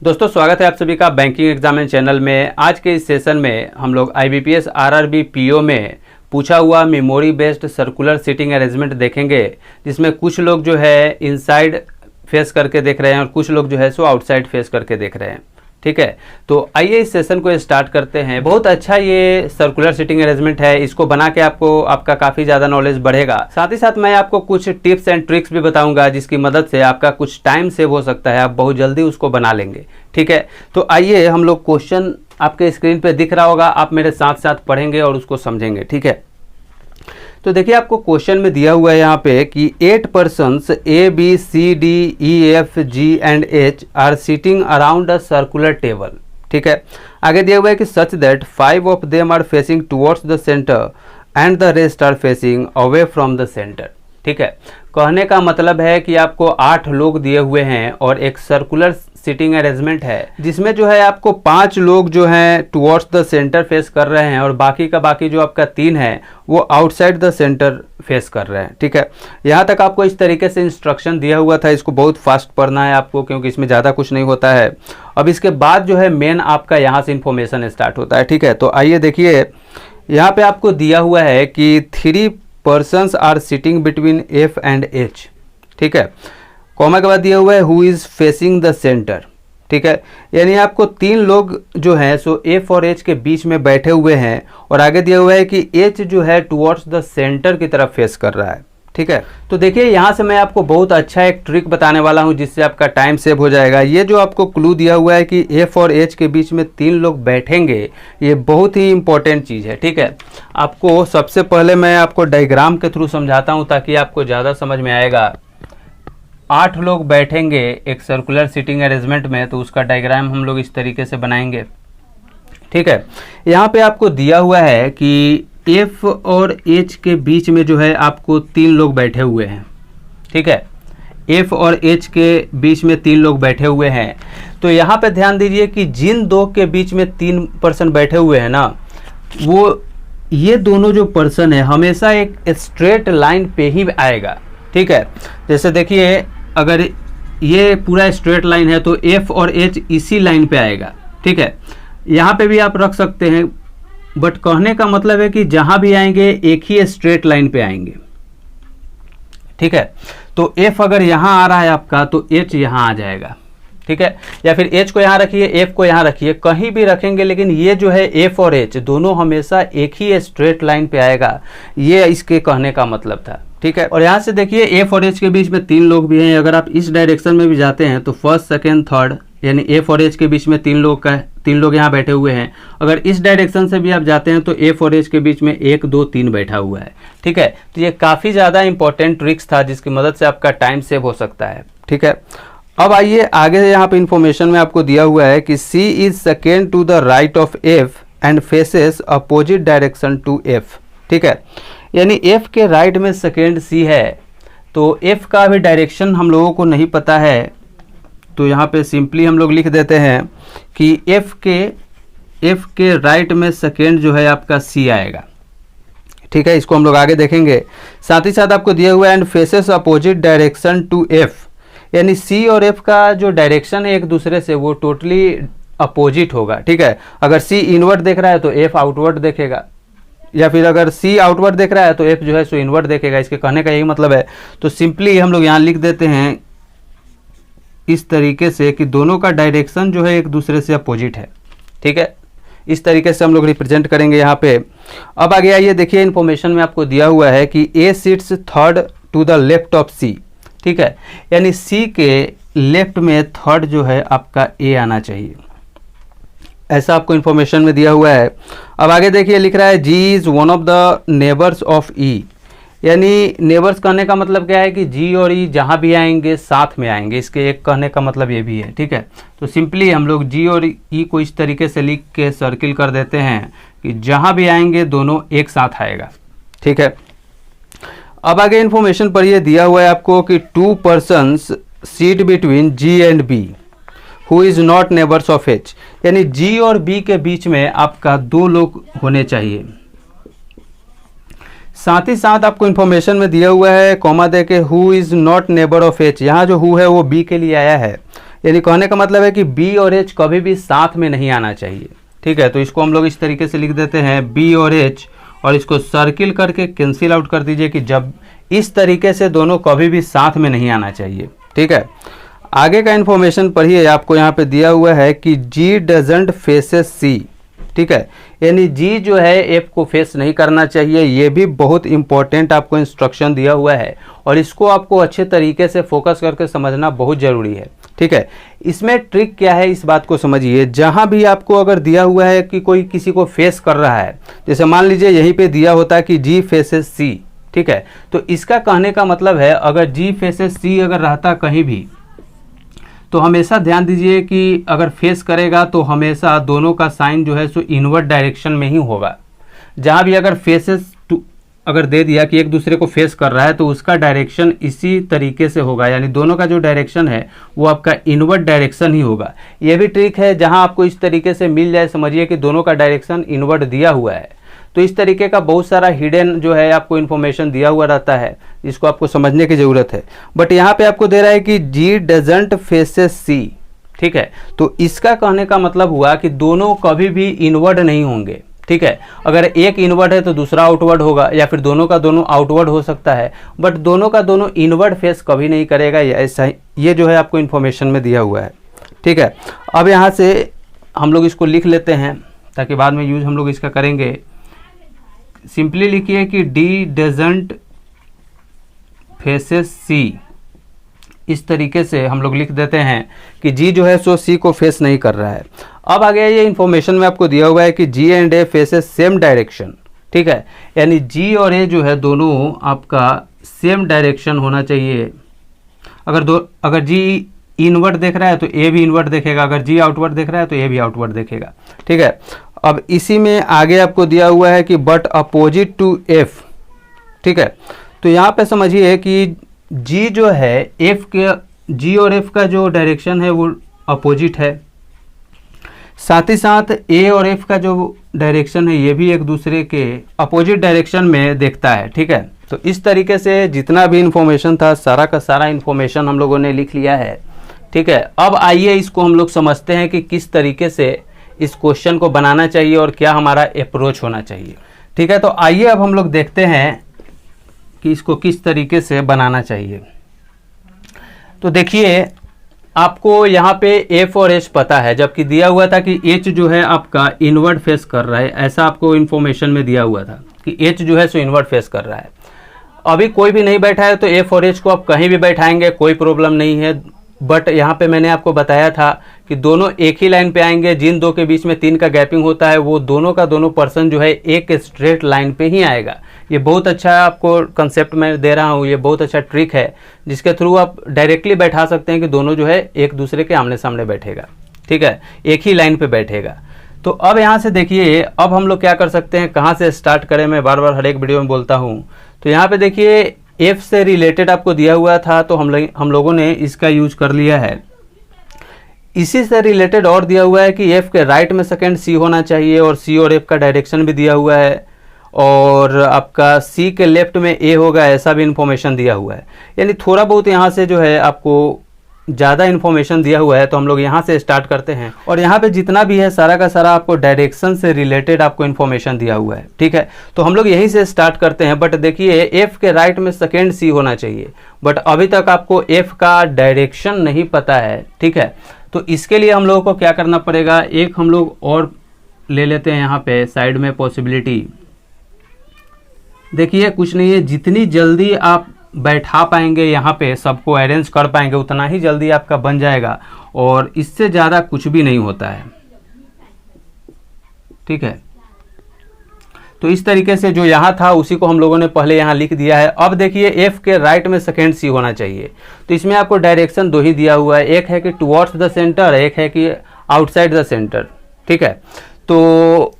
दोस्तों स्वागत है आप सभी का बैंकिंग एग्जामिन चैनल में। आज के इस सेशन में हम लोग IBPS RRB PO में पूछा हुआ memory based circular seating arrangement देखेंगे, जिसमें कुछ लोग जो है इनसाइड फेस करके देख रहे हैं और कुछ लोग जो है सो आउटसाइड फेस करके देख रहे हैं। ठीक है, तो आइए इस सेशन को स्टार्ट करते हैं। बहुत अच्छा ये सर्कुलर सीटिंग अरेंजमेंट है, इसको बना के आपका काफ़ी ज़्यादा नॉलेज बढ़ेगा। साथ ही साथ मैं आपको कुछ टिप्स एंड ट्रिक्स भी बताऊंगा, जिसकी मदद से आपका कुछ टाइम सेव हो सकता है, आप बहुत जल्दी उसको बना लेंगे। ठीक है, तो आइए हम लोग क्वेश्चन आपके स्क्रीन पे दिख रहा होगा, आप मेरे साथ साथ पढ़ेंगे और उसको समझेंगे। ठीक है, तो देखिए आपको क्वेश्चन में दिया हुआ है यहाँ पे कि 8 persons A, B, C, D, E, F, G and H are sitting around a circular table। ठीक है, आगे दिया हुआ है कि such that 5 of them are facing towards the center and the rest are facing away from the center। ठीक है, कहने का मतलब है कि आपको 8 लोग दिए हुए हैं और एक सर्कुलर सीटिंग अरेंजमेंट है, जिसमें जो है आपको 5 लोग जो हैं टुवर्ड्स द सेंटर फेस कर रहे हैं और बाकी का बाकी जो आपका 3 है वो आउटसाइड द सेंटर फेस कर रहे हैं। ठीक है, यहाँ तक आपको इस तरीके से इंस्ट्रक्शन दिया हुआ था, इसको बहुत फास्ट पढ़ना है आपको, क्योंकि इसमें ज़्यादा कुछ नहीं होता है। अब इसके बाद जो है मेन आपका यहाँ से इंफॉर्मेशन स्टार्ट होता है। ठीक है, तो आइए देखिए यहाँ पे आपको दिया हुआ है कि 3 persons are sitting between F and H। ठीक है, कॉमा के बाद दिया हुआ है who is facing the centre. ठीक है, यानी आपको 3 लोग जो हैं सो F और H के बीच में बैठे हुए हैं और आगे दिया हुआ है कि H जो है टुवर्ड्स द सेंटर की तरफ फेस कर रहा है। ठीक है, तो देखिए यहाँ से मैं आपको बहुत अच्छा एक ट्रिक बताने वाला हूँ, जिससे आपका टाइम सेव हो जाएगा। ये जो आपको क्लू दिया हुआ है कि F और H के बीच में 3 लोग बैठेंगे, ये बहुत ही इंपॉर्टेंट चीज़ है। ठीक है, आपको सबसे पहले मैं आपको डायग्राम के थ्रू समझाता हूँ ताकि आपको ज़्यादा समझ में आएगा। 8 लोग बैठेंगे एक सर्कुलर सीटिंग अरेंजमेंट में, तो उसका डायग्राम हम लोग इस तरीके से बनाएंगे। ठीक है, यहाँ पे आपको दिया हुआ है कि F और H के बीच में जो है आपको 3 लोग बैठे हुए हैं। ठीक है, F और H के बीच में 3 लोग बैठे हुए हैं। तो यहाँ पे ध्यान दीजिए कि जिन दो के बीच में 3 पर्सन बैठे हुए हैं ना, वो ये दोनों जो पर्सन है हमेशा एक स्ट्रेट लाइन पे ही आएगा। ठीक है, जैसे देखिए अगर ये पूरा स्ट्रेट लाइन है तो F और H इसी लाइन पे आएगा। ठीक है, यहाँ पे भी आप रख सकते हैं, बट कहने का मतलब है कि जहां भी आएंगे एक ही स्ट्रेट लाइन पे आएंगे। ठीक है, तो F अगर यहां आ रहा है आपका तो H यहां आ जाएगा। ठीक है, या फिर H को यहां रखिए, F को यहां रखिए, कहीं भी रखेंगे, लेकिन ये जो है F और H दोनों हमेशा एक ही स्ट्रेट लाइन पे आएगा। ये इसके कहने का मतलब था। ठीक है, और यहाँ से देखिए F और H के बीच में 3 लोग भी हैं। अगर आप इस डायरेक्शन में भी जाते हैं तो फर्स्ट सेकेंड थर्ड, यानी F और H के बीच में 3 लोग यहाँ बैठे हुए हैं। अगर इस डायरेक्शन से भी आप जाते हैं तो F और H के बीच में 1 2 3 बैठा हुआ है। ठीक है, तो ये काफ़ी ज़्यादा इंपॉर्टेंट ट्रिक्स था, जिसकी मदद से आपका टाइम सेव हो सकता है। ठीक है, अब आइए आगे यहाँ पे इंफॉर्मेशन में आपको दिया हुआ है कि C is second to the right of F and faces opposite direction to F। ठीक है, यानी F के राइट में सेकेंड C है, तो F का भी डायरेक्शन हम लोगों को नहीं पता है, तो यहाँ पे सिंपली हम लोग लिख देते हैं कि F के राइट में सेकेंड जो है आपका C आएगा। ठीक है, इसको हम लोग आगे देखेंगे। साथ ही साथ आपको दिया हुआ है and faces opposite direction to F, यानी C और F का जो डायरेक्शन है एक दूसरे से वो टोटली अपोजिट होगा। ठीक है, अगर C इनवर्ड देख रहा है तो F आउटवर्ड देखेगा, या फिर अगर C आउटवर्ड देख रहा है तो F जो है सो इनवर्ड देखेगा। इसके कहने का यही मतलब है। तो सिंपली हम लोग यहाँ लिख देते हैं इस तरीके से कि दोनों का डायरेक्शन जो है एक दूसरे से अपोजिट है। ठीक है, इस तरीके से हम लोग रिप्रेजेंट करेंगे यहाँ पे। अब आगे आइए देखिए, इन्फॉर्मेशन में आपको दिया हुआ है कि A sits third to the left of C। ठीक है, यानी C के लेफ्ट में थर्ड जो है आपका A आना चाहिए, ऐसा आपको इन्फॉर्मेशन में दिया हुआ है। अब आगे देखिए लिख रहा है G is one of the neighbours of E, यानी नेबर्स कहने का मतलब क्या है कि G और E जहाँ भी आएंगे साथ में आएंगे, इसके एक कहने का मतलब ये भी है। ठीक है, तो सिंपली हम लोग G और E को इस तरीके से लिख के सर्किल कर देते हैं कि जहाँ भी आएंगे दोनों एक साथ आएगा। ठीक है, अब आगे इन्फॉर्मेशन पर ये दिया हुआ है आपको कि 2 persons seat between G and B who is not neighbours of H, यानी G और B के बीच में आपका 2 लोग होने चाहिए। साथ ही साथ आपको इन्फॉर्मेशन में दिया हुआ है कॉमा दे के who is not neighbour of H, यहाँ जो हु है वो B के लिए आया है, यानी कहने का मतलब है कि बी और एच कभी भी साथ में नहीं आना चाहिए। ठीक है, तो इसको हम लोग इस तरीके से लिख देते हैं बी और एच, और इसको सर्किल करके कैंसिल आउट कर दीजिए कि जब इस तरीके से दोनों कभी भी साथ में नहीं आना चाहिए। ठीक है, आगे का इन्फॉर्मेशन पढ़िए, आपको यहाँ पे दिया हुआ है कि जी डजंट फेसेस सी। ठीक है, यानी जी जो है एफ को फेस नहीं करना चाहिए, ये भी बहुत इंपॉर्टेंट आपको इंस्ट्रक्शन दिया हुआ है और इसको आपको अच्छे तरीके से फोकस करके समझना बहुत ज़रूरी है। ठीक है, इसमें ट्रिक क्या है इस बात को समझिए। जहाँ भी आपको अगर दिया हुआ है कि कोई किसी को फेस कर रहा है, जैसे मान लीजिए यहीं पे दिया होता है कि जी फेसेस सी। ठीक है, तो इसका कहने का मतलब है अगर जी फेसेस सी अगर रहता कहीं भी, तो हमेशा ध्यान दीजिए कि अगर फेस करेगा तो हमेशा दोनों का साइन जो है सो इनवर्ट डायरेक्शन में ही होगा। जहाँ भी अगर फेसेस अगर दे दिया कि एक दूसरे को फेस कर रहा है तो उसका डायरेक्शन इसी तरीके से होगा, यानी दोनों का जो डायरेक्शन है वो आपका इनवर्ट डायरेक्शन ही होगा। ये भी ट्रिक है, जहाँ आपको इस तरीके से मिल जाए, समझिए कि दोनों का डायरेक्शन इनवर्ट दिया हुआ है, तो इस तरीके का बहुत सारा हिडन जो है आपको इन्फॉर्मेशन दिया हुआ रहता है, जिसको आपको समझने की ज़रूरत है। बट यहाँ पे आपको दे रहा है कि जी डजंट फेसेस सी। ठीक है, तो इसका कहने का मतलब हुआ कि दोनों कभी भी इनवर्ड नहीं होंगे। ठीक है, अगर एक इनवर्ड है तो दूसरा आउटवर्ड होगा, या फिर दोनों का दोनों आउटवर्ड हो सकता है, बट दोनों का दोनों इनवर्ड फेस कभी नहीं करेगा। ऐसा ये जो है आपको इन्फॉर्मेशन में दिया हुआ है। ठीक है, अब यहाँ से हम लोग इसको लिख लेते हैं ताकि बाद में यूज हम लोग इसका करेंगे। सिंपली लिखिए कि डी डजंट फेसेस सी। इस तरीके से हम लोग लिख देते हैं कि जी जो है सो सी को फेस नहीं कर रहा है। अब आगे ये इन्फॉर्मेशन में आपको दिया हुआ है कि G and A faces same direction. ठीक है, यानी जी और ए जो है दोनों आपका सेम डायरेक्शन होना चाहिए। अगर जी इनवर्ड देख रहा है तो ए भी इनवर्ड देखेगा, अगर जी आउटवर्ड देख रहा है तो ए भी आउटवर्ड देखेगा। ठीक है, अब इसी में आगे आपको दिया हुआ है कि बट अपोजिट टू एफ। ठीक है, तो यहाँ पे समझिए कि जी जो है एफ के, जी और एफ का जो डायरेक्शन है वो अपोजिट है, साथ ही साथ ए और एफ का जो डायरेक्शन है ये भी एक दूसरे के अपोजिट डायरेक्शन में देखता है। ठीक है, तो इस तरीके से जितना भी इंफॉर्मेशन था सारा का सारा इंफॉर्मेशन हम लोगों ने लिख लिया है। ठीक है, अब आइए इसको हम लोग समझते हैं कि किस तरीके से इस क्वेश्चन को बनाना चाहिए और क्या हमारा अप्रोच होना चाहिए। ठीक है, तो आइए अब हम लोग देखते हैं कि इसको किस तरीके से बनाना चाहिए। तो देखिए, आपको यहाँ पे एफ और एच पता है, जबकि दिया हुआ था कि एच जो है आपका इनवर्ड फेस कर रहा है, ऐसा आपको इन्फॉर्मेशन में दिया हुआ था कि एच जो है सो इनवर्ड फेस कर रहा है। अभी कोई भी नहीं बैठा है तो एफ और एच को आप कहीं भी बैठाएंगे कोई प्रॉब्लम नहीं है। बट यहाँ पे मैंने आपको बताया था कि दोनों एक ही लाइन पे आएंगे, जिन दो के बीच में 3 का गैपिंग होता है वो दोनों का दोनों पर्सन जो है एक स्ट्रेट लाइन पे ही आएगा। ये बहुत अच्छा आपको कंसेप्ट मैं दे रहा हूँ, ये बहुत अच्छा ट्रिक है जिसके थ्रू आप डायरेक्टली बैठा सकते हैं कि दोनों जो है एक दूसरे के आमने सामने बैठेगा। ठीक है, एक ही लाइन पे बैठेगा। तो अब यहाँ से देखिए, अब हम लोग क्या कर सकते हैं, कहाँ से स्टार्ट करें, मैं बार बार हर एक वीडियो में बोलता हूँ। तो यहाँ पे देखिए एफ से रिलेटेड आपको दिया हुआ था तो हम लोगों ने इसका यूज कर लिया है। इसी से रिलेटेड और दिया हुआ है कि एफ के राइट में सेकंड सी होना चाहिए और सी और एफ का डायरेक्शन भी दिया हुआ है, और आपका सी के लेफ्ट में ए होगा, ऐसा भी इंफॉर्मेशन दिया हुआ है। यानी थोड़ा बहुत यहाँ से जो है आपको ज़्यादा इन्फॉर्मेशन दिया हुआ है, तो हम लोग यहाँ से स्टार्ट करते हैं। और यहाँ पे जितना भी है सारा का सारा आपको डायरेक्शन से रिलेटेड आपको इन्फॉर्मेशन दिया हुआ है। ठीक है, तो हम लोग यहीं से स्टार्ट करते हैं। बट देखिए एफ के राइट में सेकेंड सी होना चाहिए, बट अभी तक आपको एफ का डायरेक्शन नहीं पता है। ठीक है, तो इसके लिए हम लोगों को क्या करना पड़ेगा, एक हम लोग और ले लेते हैं यहाँ पे साइड में पॉसिबिलिटी। देखिए कुछ नहीं है, जितनी जल्दी आप बैठा पाएंगे यहाँ पे, सबको अरेंज कर पाएंगे, उतना ही जल्दी आपका बन जाएगा, और इससे ज़्यादा कुछ भी नहीं होता है। ठीक है, तो इस तरीके से जो यहाँ था उसी को हम लोगों ने पहले यहाँ लिख दिया है। अब देखिए एफ के राइट में सेकेंड सी होना चाहिए, तो इसमें आपको डायरेक्शन दो ही दिया हुआ है, एक है कि टुवर्ड्स द सेंटर, एक है कि आउटसाइड द सेंटर। ठीक है, तो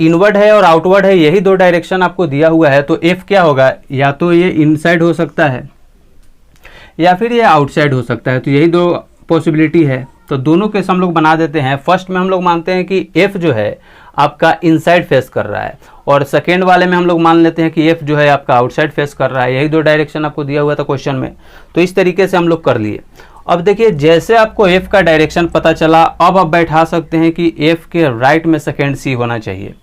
इनवर्ड है और आउटवर्ड है, यही दो डायरेक्शन आपको दिया हुआ है। तो एफ क्या होगा, या तो ये इनसाइड हो सकता है या फिर ये आउटसाइड हो सकता है, तो यही दो पॉसिबिलिटी है। तो दोनों केस हम लोग बना देते हैं। फर्स्ट में हम लोग मानते हैं कि एफ जो है आपका इनसाइड फेस कर रहा है, और सेकेंड वाले में हम लोग मान लेते हैं कि एफ जो है आपका आउटसाइड फेस कर रहा है। यही दो डायरेक्शन आपको दिया हुआ था क्वेश्चन में, तो इस तरीके से हम लोग कर लिए। अब देखिए जैसे आपको एफ का डायरेक्शन पता चला, अब आप बैठा सकते हैं कि एफ के राइट में सेकेंड सी होना चाहिए।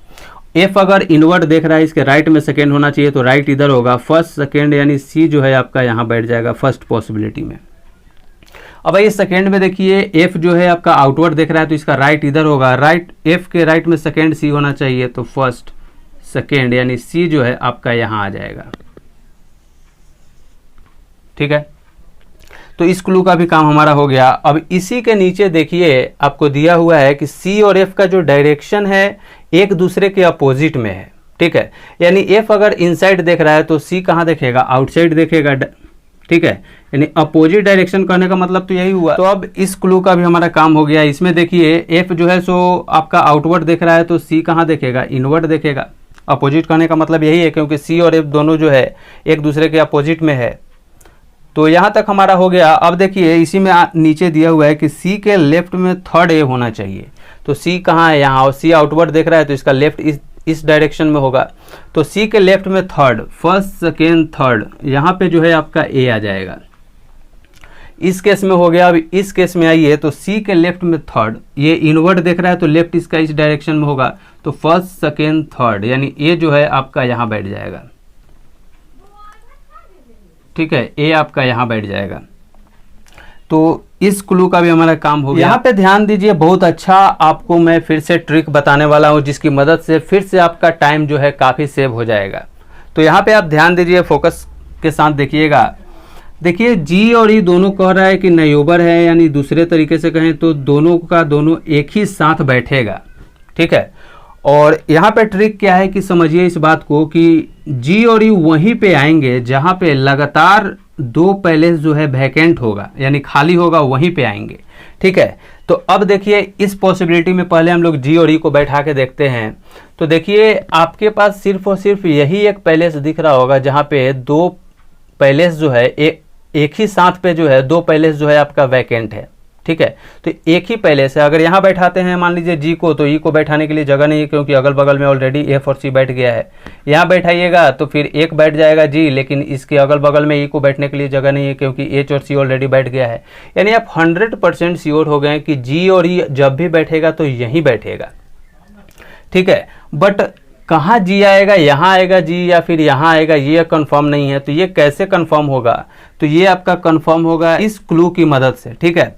एफ अगर इनवर्ट देख रहा है, इसके राइट में सेकेंड होना चाहिए, तो राइट इधर होगा, फर्स्ट सेकेंड यानी सी जो है आपका यहाँ बैठ जाएगा फर्स्ट पॉसिबिलिटी में। अब ये सेकेंड में देखिए एफ जो है आपका आउटवर्ड देख रहा है, तो इसका राइट इधर होगा, राइट एफ के राइट में सेकेंड सी होना चाहिए, तो फर्स्ट सेकेंड यानी सी जो है आपका यहाँ आ जाएगा। ठीक है, तो इस क्लू का भी काम हमारा हो गया। अब इसी के नीचे देखिए आपको दिया हुआ है कि सी और एफ का जो डायरेक्शन है एक दूसरे के अपोजिट में है। ठीक है, यानी एफ अगर इनसाइड देख रहा है तो सी कहाँ देखेगा, आउटसाइड देखेगा। ठीक है, यानी अपोजिट डायरेक्शन कहने का मतलब तो यही हुआ। तो अब इस क्लू का भी हमारा काम हो गया। इसमें देखिए एफ जो है सो आपका आउटवर्ड देख रहा है, तो सी कहाँ देखेगा, इनवर्ड देखेगा। अपोजिट कहने का मतलब यही है, क्योंकि सी और एफ दोनों जो है एक दूसरे के अपोजिट में है। तो यहाँ तक हमारा हो गया। अब देखिए इसी में नीचे दिया हुआ है कि सी के लेफ्ट में थर्ड ए होना चाहिए, तो सी कहाँ है, यहाँ, और सी आउटवर्ड देख रहा है तो इसका लेफ्ट इस डायरेक्शन में होगा। तो सी के लेफ्ट में थर्ड, फर्स्ट सेकेंड थर्ड, यहाँ पे जो है आपका ए आ जाएगा। इस केस में हो गया। अब इस केस में आइए तो सी के लेफ्ट में थर्ड, ये इनवर्ड देख रहा है तो लेफ्ट इसका इस डायरेक्शन में होगा, तो फर्स्ट सेकेंड थर्ड यानी ए जो है आपका यहाँ बैठ जाएगा। ठीक है, ए आपका यहाँ बैठ जाएगा। तो इस क्लू का भी हमारा काम हो गया। यहाँ पे ध्यान दीजिए, बहुत अच्छा आपको मैं फिर से ट्रिक बताने वाला हूँ, जिसकी मदद से फिर से आपका टाइम जो है काफ़ी सेव हो जाएगा। तो यहाँ पे आप ध्यान दीजिए, फोकस के साथ देखिएगा। देखिए जी और ई दोनों कह रहा है कि नेबर है, यानी दूसरे तरीके से कहें तो दोनों का दोनों एक ही साथ बैठेगा। ठीक है, और यहाँ पे ट्रिक क्या है कि समझिए इस बात को कि जी और ई वहीं पे आएंगे जहाँ पे लगातार दो पैलेस जो है वैकेंट होगा, यानी खाली होगा, वहीं पे आएंगे। ठीक है, तो अब देखिए इस पॉसिबिलिटी में पहले हम लोग जी और ई को बैठा के देखते हैं। तो देखिए आपके पास सिर्फ और सिर्फ यही एक पैलेस दिख रहा होगा जहाँ पे दो पैलेस जो है एक ही साथ पे जो है दो पैलेस जो है आपका वैकेंट है। ठीक है, तो एक ही पैलेस है। अगर यहाँ बैठाते हैं मान लीजिए जी को, तो ई को बैठाने के लिए जगह नहीं है, क्योंकि अगल बगल में ऑलरेडी एफ और सी बैठ गया है। यहाँ बैठाइएगा तो फिर एक बैठ जाएगा जी, लेकिन इसके अगल बगल में ई को बैठने के लिए जगह नहीं है, क्योंकि एच और सी ऑलरेडी बैठ गया है। यानी आप 100% श्योर हो गए कि जी और ई जब भी बैठेगा तो यहीं बैठेगा। ठीक है, बट कहाँ जी आएगा, यहाँ आएगा जी या फिर यहाँ आएगा, ये कंफर्म नहीं है। तो ये कैसे कंफर्म होगा, तो ये आपका कंफर्म होगा इस क्लू की मदद से। ठीक है,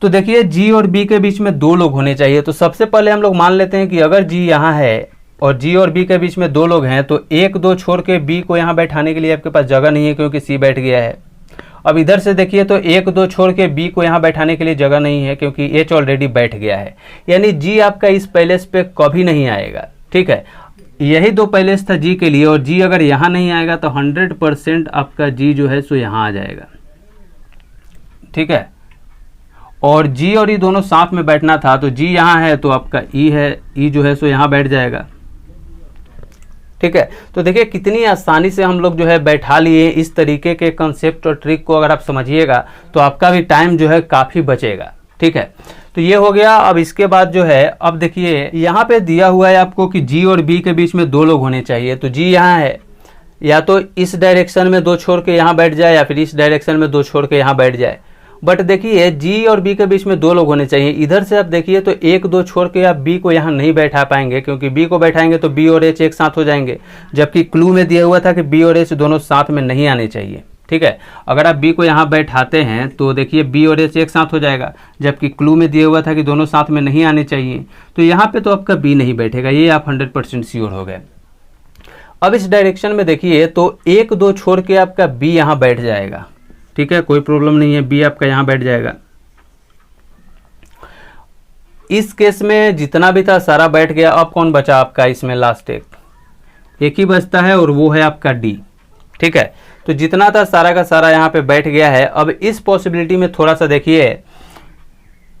तो देखिए जी और बी के बीच में दो लोग होने चाहिए। तो सबसे पहले हम लोग मान लेते हैं कि अगर जी यहाँ है और जी और बी के बीच में दो लोग हैं, तो एक दो छोड़ के बी को यहाँ बैठाने के लिए आपके पास जगह नहीं है, क्योंकि सी बैठ गया है। अब इधर से देखिए तो एक दो छोड़ के बी को यहाँ बैठाने के लिए जगह नहीं है, क्योंकि एच ऑलरेडी बैठ गया है। यानी जी आपका इस पैलेस पे कभी नहीं आएगा। ठीक है, यही दो पैलेस था जी के लिए, और जी अगर यहाँ नहीं आएगा तो 100% आपका जी जो है सो यहाँ आ जाएगा। ठीक है, और जी और ई दोनों साथ में बैठना था, तो जी यहाँ है तो आपका ई है, ई जो है सो यहाँ बैठ जाएगा। ठीक है, तो देखिए कितनी आसानी से हम लोग जो है बैठा लिए। इस तरीके के कंसेप्ट और ट्रिक को अगर आप समझिएगा तो आपका भी टाइम जो है काफ़ी बचेगा। ठीक है, तो ये हो गया। अब इसके बाद जो है, अब देखिए यहाँ पे दिया हुआ है आपको कि जी और बी के बीच में दो लोग होने चाहिए। तो जी यहाँ है, या तो इस डायरेक्शन में दो छोड़ के यहाँ बैठ जाए, या फिर इस डायरेक्शन में दो छोड़ के यहाँ बैठ जाए। बट देखिए जी और बी के बीच में दो लोग होने चाहिए। इधर से आप देखिए तो एक दो छोड़ के आप बी को यहाँ नहीं बैठा पाएंगे, क्योंकि बी को बैठाएंगे तो बी और एच एक साथ हो जाएंगे, जबकि क्लू में दिया हुआ था कि बी और एच दोनों साथ में नहीं आने चाहिए। ठीक है, अगर आप बी को यहाँ बैठाते हैं तो देखिए बी और एच एक साथ हो जाएगा, जबकि क्लू में दिया हुआ था कि दोनों साथ में नहीं आने चाहिए। तो यहाँ पे तो आपका बी नहीं बैठेगा, ये आप 100% श्योर हो गए। अब इस डायरेक्शन में देखिए तो एक दो छोड़ के आपका बी यहाँ बैठ जाएगा। ठीक है, कोई प्रॉब्लम नहीं है, बी आपका यहाँ बैठ जाएगा। इस केस में जितना भी था सारा बैठ गया। अब कौन बचा आपका इसमें, लास्ट एक ही बचता है, और वो है आपका डी। ठीक है, तो जितना था सारा का सारा यहाँ पे बैठ गया है। अब इस पॉसिबिलिटी में थोड़ा सा देखिए,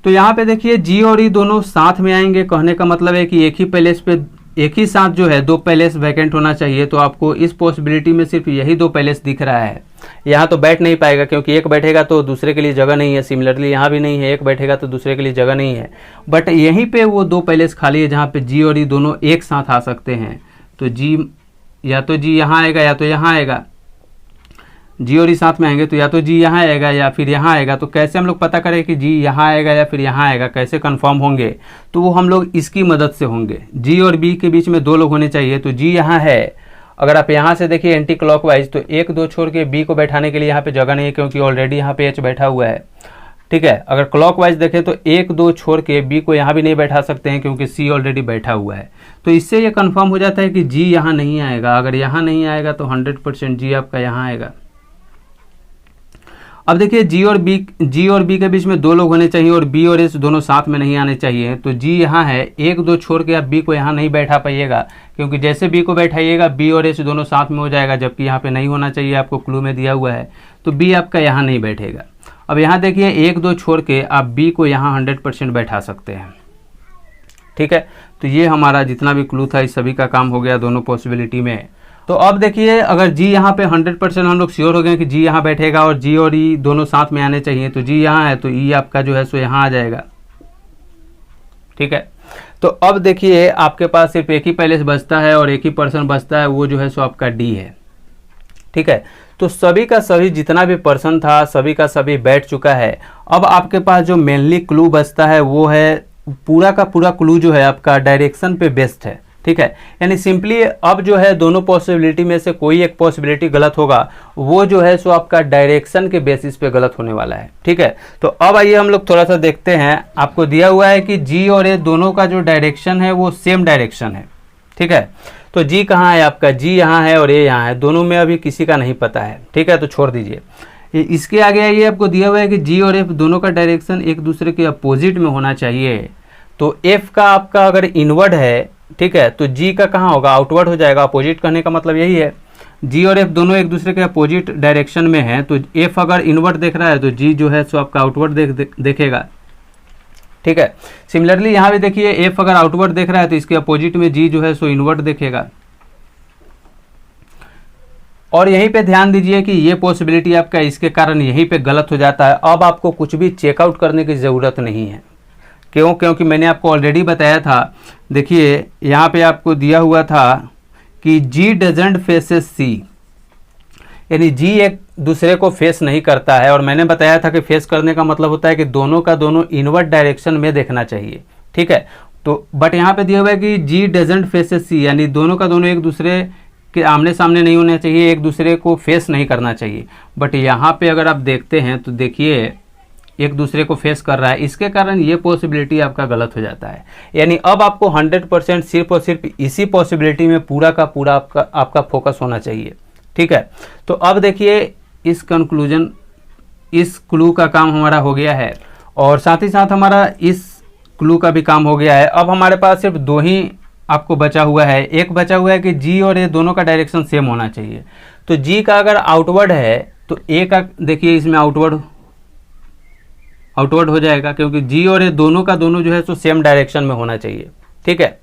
तो यहाँ पे देखिए जी और ई दोनों साथ में आएंगे, कहने का मतलब है कि एक ही पैलेस पे एक ही साथ जो है दो पैलेस वैकेंट होना चाहिए। तो आपको इस पॉसिबिलिटी में सिर्फ यही दो पैलेस दिख रहा है। यहाँ तो बैठ नहीं पाएगा, क्योंकि एक बैठेगा तो दूसरे के लिए जगह नहीं है। सिमिलरली यहाँ भी नहीं है, एक बैठेगा तो दूसरे के लिए जगह नहीं है। बट यहीं पे वो दो पैलेस खाली है जहाँ पे जी और ई दोनों एक साथ आ सकते हैं। तो जी या तो जी यहाँ आएगा या तो यहाँ आएगा। जी और ई साथ में आएंगे तो या तो जी यहाँ आएगा या फिर यहाँ आएगा। तो कैसे हम लोग पता करें कि जी यहाँ आएगा या फिर यहाँ आएगा, कैसे कंफर्म होंगे? तो वो हम लोग इसकी मदद से होंगे। जी और बी के बीच में 2 लोग होने चाहिए। तो जी यहाँ है, अगर आप यहाँ से देखिए एंटी क्लॉकवाइज, तो 1 2 छोड़ के बी को बैठाने के लिए यहाँ पे जगह नहीं है, क्योंकि ऑलरेडी यहाँ पे एच बैठा हुआ है। ठीक है, अगर क्लॉकवाइज देखें तो 1 2 छोड़ के बी को यहाँ भी नहीं बैठा सकते हैं, क्योंकि सी ऑलरेडी बैठा हुआ है। तो इससे ये कंफर्म हो जाता है कि जी यहाँ नहीं आएगा। अगर यहाँ नहीं आएगा तो 100% जी आपका यहाँ आएगा। अब देखिए जी और बी के बीच में 2 लोग होने चाहिए और बी और एच दोनों साथ में नहीं आने चाहिए। तो जी यहाँ है, 1 2 छोड़ के आप बी को यहाँ नहीं बैठा पाइएगा, क्योंकि जैसे बी को बैठाइएगा बी और एच दोनों साथ में हो जाएगा, जबकि यहाँ पे नहीं होना चाहिए, आपको क्लू में दिया हुआ है। तो बी आपका यहाँ नहीं बैठेगा। अब यहाँ देखिए 1 2 छोड़ के आप बी को यहाँ 100% बैठा सकते हैं। ठीक है, तो ये हमारा जितना भी क्लू था इस सभी का काम हो गया दोनों पॉसिबिलिटी में। तो अब देखिए अगर जी यहाँ पे 100% हम लोग श्योर हो गए कि जी यहाँ बैठेगा और जी और ई दोनों साथ में आने चाहिए। तो जी यहाँ है तो ई आपका जो है सो यहाँ आ जाएगा। ठीक है, तो अब देखिए आपके पास सिर्फ एक ही पैलेस बचता है और एक ही पर्सन बचता है, वो जो है सो आपका डी है। ठीक है, तो सभी का सभी जितना भी पर्सन था सभी का सभी बैठ चुका है। अब आपके पास जो मेनली क्लू बचता है वो है, पूरा का पूरा क्लू जो है आपका डायरेक्शन पे बेस्ड है। ठीक है, यानी सिंपली अब जो है दोनों पॉसिबिलिटी में से कोई एक पॉसिबिलिटी गलत होगा, वो जो है सो आपका डायरेक्शन के बेसिस पे गलत होने वाला है। ठीक है, तो अब आइए हम लोग थोड़ा सा देखते हैं। आपको दिया हुआ है कि जी और ए दोनों का जो डायरेक्शन है वो सेम डायरेक्शन है। ठीक है, तो जी कहाँ है आपका, जी यहाँ है और ए यहाँ है, दोनों में अभी किसी का नहीं पता है। ठीक है, तो छोड़ दीजिए। इसके आगे ये आपको दिया हुआ है कि जी और एफ दोनों का डायरेक्शन एक दूसरे के अपोजिट में होना चाहिए। तो एफ का आपका अगर इनवर्ड है, ठीक है, तो जी का कहाँ होगा, आउटवर्ड हो जाएगा। अपोजिट कहने का मतलब यही है, जी और एफ दोनों एक दूसरे के अपोजिट डायरेक्शन में है। तो एफ अगर इनवर्ड देख रहा है तो जी जो है सो आपका आउटवर्ड देखेगा। ठीक है, सिमिलरली यहाँ भी देखिए एफ अगर आउटवर्ड देख रहा है तो इसके अपोजिट में जी जो है सो इनवर्ड देखेगा। और यहीं पे ध्यान दीजिए कि ये पॉसिबिलिटी आपका इसके कारण यहीं पे गलत हो जाता है। अब आपको कुछ भी चेकआउट करने की ज़रूरत नहीं है। क्यों? क्योंकि मैंने आपको ऑलरेडी बताया था। देखिए यहाँ पे आपको दिया हुआ था कि जी डजंट फेसेस सी, यानी जी एक दूसरे को फेस नहीं करता है। और मैंने बताया था कि फेस करने का मतलब होता है कि दोनों का दोनों इनवर्ड डायरेक्शन में देखना चाहिए। ठीक है, तो बट यहाँ पे दिया हुआ है कि जी डजंट फेसेस सी, यानी दोनों का दोनों एक दूसरे के आमने सामने नहीं होना चाहिए, एक दूसरे को फेस नहीं करना चाहिए। बट यहाँ पे अगर आप देखते हैं तो देखिए एक दूसरे को फेस कर रहा है, इसके कारण ये पॉसिबिलिटी आपका गलत हो जाता है। यानी अब आपको 100% सिर्फ और सिर्फ इसी पॉसिबिलिटी में पूरा का पूरा आपका फोकस होना चाहिए। ठीक है, तो अब देखिए इस कंक्लूजन, इस क्लू का काम हमारा हो गया है और साथ ही साथ हमारा इस क्लू का भी काम हो गया है। अब हमारे पास सिर्फ 2 ही आपको बचा हुआ है। एक बचा हुआ है कि जी और ए दोनों का डायरेक्शन सेम होना चाहिए। तो जी का अगर आउटवर्ड है तो ए का देखिए इसमें आउटवर्ड हो जाएगा, क्योंकि जी और ए दोनों का दोनों जो है सो सेम डायरेक्शन में होना चाहिए। ठीक है,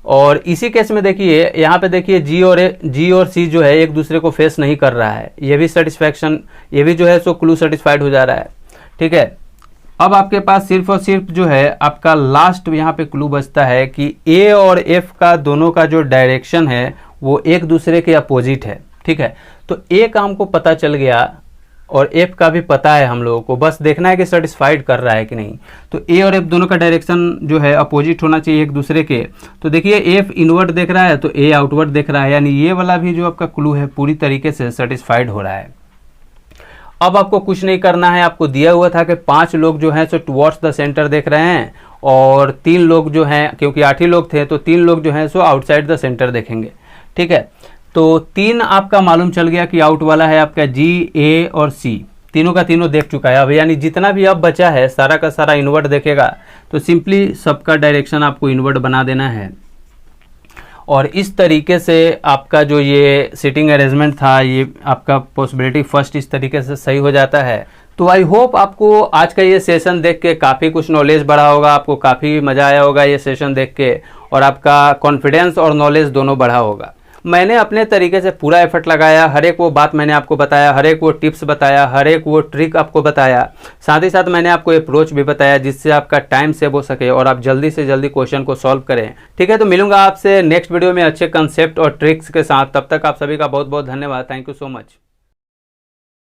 और इसी केस में देखिए यहाँ पे देखिए जी और सी जो है एक दूसरे को फेस नहीं कर रहा है। ये भी सेटिस्फैक्शन, ये भी जो है सो क्लू सेटिस्फाइड हो जा रहा है। ठीक है, अब आपके पास सिर्फ और सिर्फ जो है आपका लास्ट यहाँ पे क्लू बचता है कि ए और एफ का दोनों का जो डायरेक्शन है वो एक दूसरे के अपोजिट है। ठीक है, तो ए का हमको पता चल गया और एफ का भी पता है हम लोगों को, बस देखना है कि सेटिस्फाइड कर रहा है कि नहीं। तो ए और एफ दोनों का डायरेक्शन जो है अपोजिट होना चाहिए एक दूसरे के। तो देखिए एफ इनवर्ड देख रहा है तो ए आउटवर्ड देख रहा है, यानी ये वाला भी जो आपका क्लू है पूरी तरीके से सेटिस्फाइड हो रहा है। अब आपको कुछ नहीं करना है। आपको दिया हुआ था कि 5 लोग जो हैं सो टुवर्ड्स द सेंटर देख रहे हैं और 3 लोग जो हैं, क्योंकि 8 ही लोग थे तो 3 लोग जो हैं सो आउटसाइड द सेंटर देखेंगे। ठीक है, तो 3 आपका मालूम चल गया कि आउट वाला है आपका जी, ए और सी, तीनों का तीनों देख चुका है। अब यानी जितना भी अब बचा है सारा का सारा इनवर्ड देखेगा। तो सिंपली सबका डायरेक्शन आपको इनवर्ड बना देना है और इस तरीके से आपका जो ये सीटिंग अरेंजमेंट था ये आपका पॉसिबिलिटी फर्स्ट इस तरीके से सही हो जाता है। तो आई होप आपको आज का ये सेशन देख के काफ़ी कुछ नॉलेज बढ़ा होगा, आपको काफ़ी मज़ा आया होगा ये सेशन देख के और आपका कॉन्फिडेंस और नॉलेज दोनों बढ़ा होगा। मैंने अपने तरीके से पूरा एफर्ट लगाया, हर एक वो बात मैंने आपको बताया, हर एक वो टिप्स बताया, हर एक वो ट्रिक आपको बताया, साथ ही साथ मैंने आपको अप्रोच भी बताया जिससे आपका टाइम सेव हो सके और आप जल्दी से जल्दी क्वेश्चन को सॉल्व करें। ठीक है, तो मिलूंगा आपसे नेक्स्ट वीडियो में अच्छे कंसेप्ट और ट्रिक्स के साथ। तब तक आप सभी का बहुत बहुत धन्यवाद। Thank you so much.